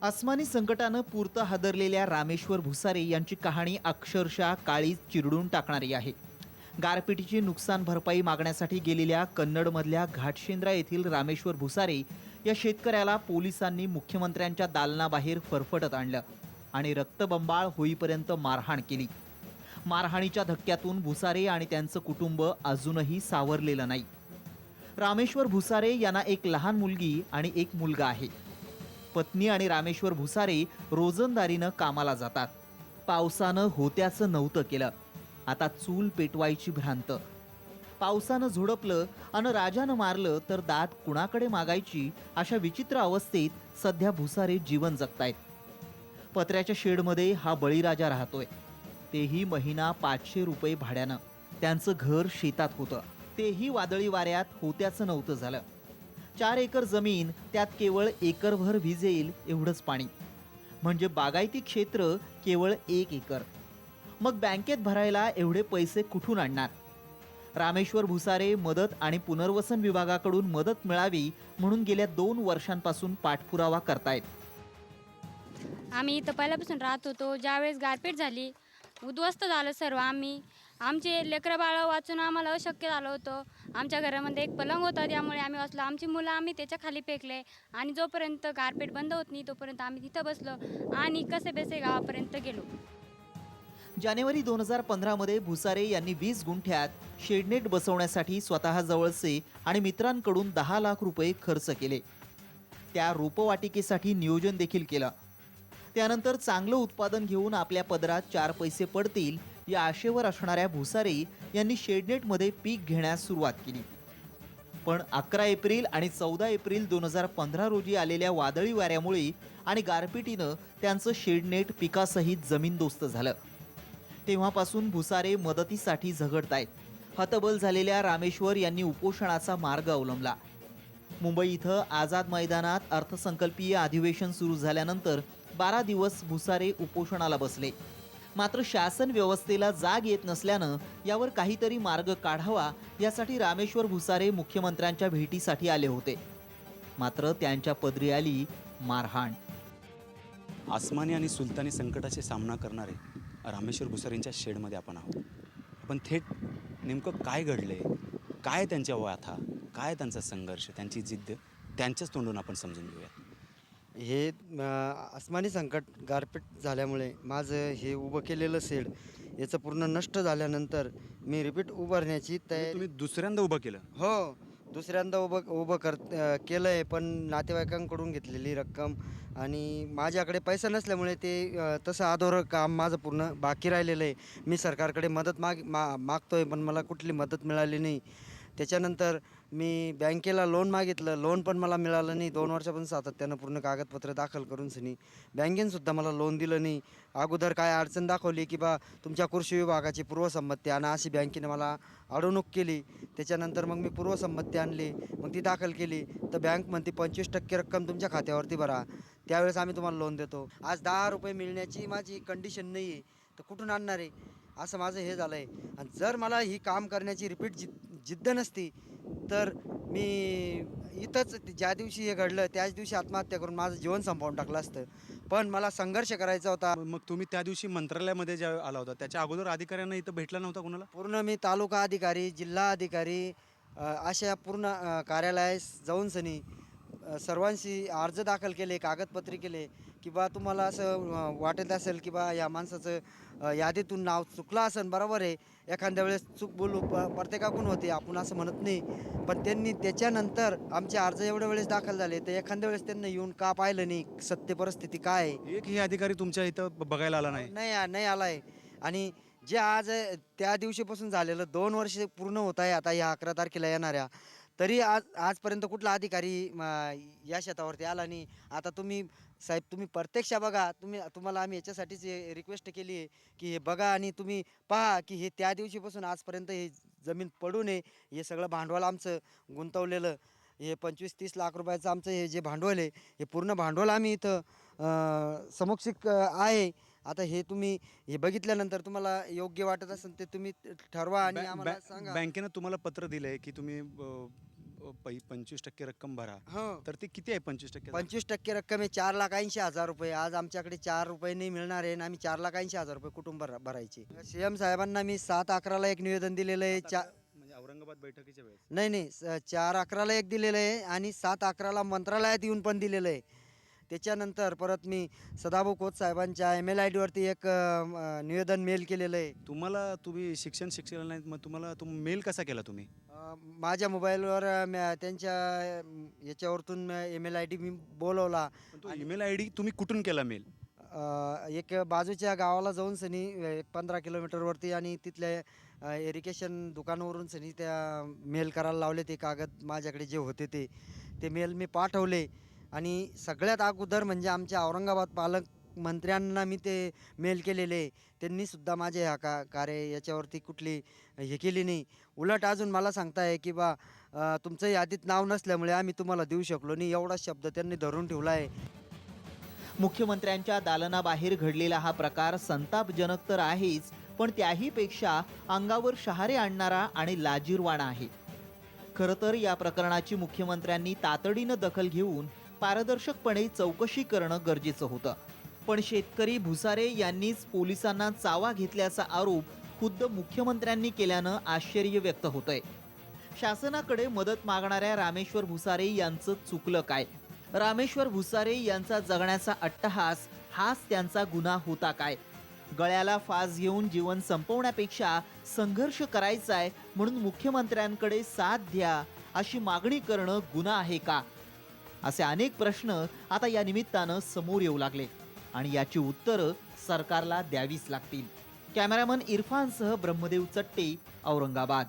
आसमानी संकटानं पूर्त हादरलेल्या रामेश्वर भुसारे यांची कहाणी अक्षरशः काळीज चिरडून टाकणारी आहे. गारपिटीची नुकसान भरपाई मागण्यासाठी गेलेल्या कन्नडमधल्या घाटशेंद्रा येथील रामेश्वर भुसारे या शेतकऱ्याला पोलिसांनी मुख्यमंत्र्यांच्या दालनाबाहेर फरफटत आणलं आणि रक्तबंबाळ होईपर्यंत मारहाण केली. मारहाणीच्या धक्क्यातून भुसारे आणि त्यांचं कुटुंब अजूनही सावरलेलं नाही. रामेश्वर भुसारे यांना एक लहान मुलगी आणि एक मुलगा आहे. पत्नी आणि रामेश्वर भुसारे रोजंदारीनं कामाला जातात. पावसानं होत्याचं नव्हतं केलं, आता चूल पेटवायची भ्रांत. पावसानं झोडपलं अन राजानं मारलं तर दात कुणाकडे मागायची अशा विचित्र अवस्थेत सध्या भुसारे जीवन जगतायत. पत्र्याच्या शेडमध्ये हा बळीराजा राहतोय, तेही महिना 500 रुपये भाड्यानं. त्यांचं घर शेतात होतं, तेही वादळी वाऱ्यात होत्याचं नव्हतं झालं. 4 एकर जमीन, त्यात केवळ एकरभर भिजेल एवढंच पाणी, म्हणजे बागायती क्षेत्र केवळ 1 एकर. मग बँकेत भरायला एवढे पैसे कुठून आणणार? रामेश्वर भुसारे मदत आणि पुनर्वसन विभागाकडून मदत मिळावी म्हणून गेल्या 2 वर्षांपासून पाठपुरावा करतायत. आम्ही इथं पहिल्यापासून राहत होतो. ज्यावेळेस गारपीट झाली, उद्ध्वस्त झालं सर्व. आमचे लेकरं बाळं वाचून आम्हाला अशक्य झालं होतं. आमच्या घरामध्ये एक पलंग होता, त्यामुळे आम्ही वाचलो. आमची मुलं आम्ही त्याच्या खाली फेकले आणि जोपर्यंत गारपीट बंद होत नाही तोपर्यंत आम्ही तिथं बसलो आणि कसेबसे गावापर्यंत गेलो. जानेवारी 2015 मध्ये भुसारे यांनी 20 गुंठ्यात शेडनेट बसवण्यासाठी स्वतःजवळचे आणि मित्रांकडून 10 लाख रुपये खर्च केले. त्या रोपवाटिकेसाठी नियोजन देखील केलं. त्यानंतर चांगलं उत्पादन घेऊन आपल्या पदरात 4 पैसे पडतील या आशेवर असणाऱ्या भुसारे यांनी शेडनेटमध्ये पीक घेण्यास सुरुवात केली. पण 11 एप्रिल आणि 14 एप्रिल 2015 रोजी आलेल्या वादळी वाऱ्यामुळे आणि गारपिटीनं त्यांचं शेडनेट पिकासहित जमीनदोस्त झालं. तेव्हापासून भुसारे मदतीसाठी झगडतायत. हतबल झालेल्या रामेश्वर यांनी उपोषणाचा मार्ग अवलंबला. मुंबई इथं आझाद मैदानात अर्थसंकल्पीय अधिवेशन सुरू झाल्यानंतर 12 दिवस भुसारे उपोषणाला बसले. मात्र शासन व्यवस्थेला जाग येत नसल्यानं यावर काहीतरी मार्ग काढावा यासाठी रामेश्वर भुसारे मुख्यमंत्र्यांच्या भेटीसाठी आले होते. मात्र त्यांच्या पदरी आली मारहाण. आसमानी आणि सुलतानी संकटाचे सामना करणारे रामेश्वर भुसारेंच्या शेडमध्ये आपण आहोत. आपण थेट नेमकं काय घडले, काय त्यांच्या व्यथा, काय त्यांचा संघर्ष, त्यांची जिद्द, त्यांच्याच तोंडून आपण समजून घेऊया. हे आसमानी संकट गारपीट झाल्यामुळे माझं हे उभं केलेलं शेड याचं पूर्ण नष्ट झाल्यानंतर मी रिपीट उभारण्याची तयारी. तुम्ही दुसऱ्यांदा उभं केलं? हो, दुसऱ्यांदा उभं केलं आहे, पण नातेवाईकांकडून घेतलेली रक्कम आणि माझ्याकडे पैसा नसल्यामुळे ते तसं अधोरं काम माझं पूर्ण बाकी राहिलेलं आहे. मी सरकारकडे मदत मागतो आहे, पण मला कुठली मदत मिळाली नाही. त्याच्यानंतर मी बँकेला लोन मागितलं, लोन पण मला मिळालं नाही. 2 वर्षापासून सातत्यानं पूर्ण कागदपत्र दाखल करून सनी बँकेनंसुद्धा मला लोन दिलं नाही. अगोदर काय अडचण दाखवली की बा तुमच्या कृषी विभागाची पूर्वसंमती आणा, अशी बँकेने मला अडवणूक केली. त्याच्यानंतर मग मी पूर्वसंमती आणली, मग ती दाखल केली तर बँक म्हणते 25% रक्कम तुमच्या खात्यावरती भरा, त्यावेळेस आम्ही तुम्हाला लोन देतो. आज 10 रुपये मिळण्याची माझी कंडिशन नाही आहे, तर कुठून आणणार आहे असं माझं हे झालं आहे. आणि जर मला ही काम करण्याची रिपीट जिद्द नसती तर मी इथंच ज्या दिवशी हे घडलं त्याच दिवशी आत्महत्या करून माझं जीवन संपवून टाकलं असतं. पण मला संघर्ष करायचा होता. मग तुम्ही त्या दिवशी मंत्रालयामध्ये ज्या आला होता त्याच्या अगोदर अधिकाऱ्यांना इथं भेटला नव्हता कोणाला? पूर्ण मी तालुका अधिकारी, जिल्हा अधिकारी अशा पूर्ण कार्यालयास जाऊन सनी सर्वांशी अर्ज दाखल केले, कागदपत्रे केले की बा तुम्हाला असं वाटत असेल की बा या माणसाचं यादीतून नाव चुकलं असेल, बरोबर आहे, एखाद्या वेळेस चूक बोलू प्रत्येकाकडून होते, आपण असं म्हणत नाही. पण त्यांनी त्याच्यानंतर आमचे अर्ज एवढ्या वेळेस दाखल झाले तर एखाद्या वेळेस त्यांना येऊन का पाहिलं नाही, सत्य परिस्थिती काय आहे. एकही अधिकारी तुमच्या इथं बघायला आला नाही? नाही आला आहे. आणि जे आज त्या दिवशीपासून झालेलं 2 वर्ष पूर्ण होत आहे आता या 11 तारखेला येणाऱ्या, तरी आजपर्यंत कुठला अधिकारी या शेतावरती आला नाही. आता तुम्ही साहेब तुम्ही प्रत्यक्ष बघा, तुम्हाला आम्ही याच्यासाठीच रिक्वेस्ट केली आहे की हे बघा आणि तुम्ही पहा की हे त्या दिवशीपासून आजपर्यंत हे जमीन पडू नये. हे सगळं भांडवल आमचं गुंतवलेलं हे 25-30 लाख रुपयाचं आमचं हे जे भांडवल आहे, हे पूर्ण भांडवल आम्ही इथं समक्षिक आहे. आता हे तुम्ही हे बघितल्यानंतर तुम्हाला योग्य वाटत असेल ते तुम्ही ठरवा आणि आम्हाला सांगा. बँकेनं तुम्हाला पत्र दिलंय की तुम्ही 25% रक्कम भरा, हो तर ते किती आहे 25%? 25% रक्कम आहे 4,80,000 रुपये. आज आमच्याकडे 4 रुपये नाही मिळणार आहे आणि आम्ही 4,80,000 रुपये कुटुंब भरायचे. CM साहेबांना मी 7/11ला एक निवेदन दिलेलं आहे. म्हणजे औरंगाबाद बैठकीच्या वेळेस. नाही 4/11ला एक दिलेलं आहे आणि 7/11ला मंत्रालयात येऊन पण दिलेलं आहे. त्याच्यानंतर परत मी सदाभाऊ खोत साहेबांच्या ML ID वरती एक निवेदन मेल केलेलं आहे. तुम्ही शिक्षण नाहीत, मग तुम्हाला मेल कसा केला तुम्ही? माझ्या मोबाईलवर त्यांच्या याच्यावरतून ML ID मी बोलवला. पण तो ईमेल ID तुम्ही कुठून केला मेल? एक बाजूच्या गावाला जाऊन सनी 15 किलोमीटरवरती आणि तिथल्या इरिगेशन दुकानावरून सनी त्या मेल करायला लावले. ते कागद माझ्याकडे जे होते ते मेल मी पाठवले आणि सगळ्यात अगोदर म्हणजे आमच्या औरंगाबाद पालकमंत्र्यांना मी ते मेल केलेले. त्यांनीसुद्धा माझे ह्या कार्य याच्यावरती कुठली हे केली नाही. उलट अजून मला सांगताय की बा तुमचं यादीत नाव नसल्यामुळे आम्ही तुम्हाला देऊ शकलो नाही, एवढा शब्द त्यांनी धरून ठेवला आहे. मुख्यमंत्र्यांच्या दालनाबाहेर घडलेला हा प्रकार संतापजनक तर आहेच, पण त्याहीपेक्षा अंगावर शहारे आणणारा आणि लाजिरवाणा आहे. खरं तर या प्रकरणाची मुख्यमंत्र्यांनी तातडीनं दखल घेऊन पारदर्शकपणे चौकशी करणं गरजेचं होतं. पण शेतकरी भुसारे यांनीच पोलिसांना चावा घेतल्याचा आरोप खुद्द मुख्यमंत्र्यांनी केल्यानं आश्चर्य व्यक्त होतंय. शासनाकडे मदत मागणाऱ्या रामेश्वर भुसारे यांचं चुकलं काय? रामेश्वर भुसारे यांचा जगण्याचा अट्टहास हाच त्यांचा गुन्हा होता काय? गळ्याला फास घेऊन जीवन संपवण्यापेक्षा संघर्ष करायचाय म्हणून मुख्यमंत्र्यांकडे साथ द्या अशी मागणी करणं गुन्हा आहे का? असे अनेक प्रश्न आता या निमित्तानं समोर येऊ लागले आणि याची उत्तरं सरकारला द्यावीच लागतील. कॅमेरामन इरफानसह ब्रह्मदेव चट्टे, औरंगाबाद.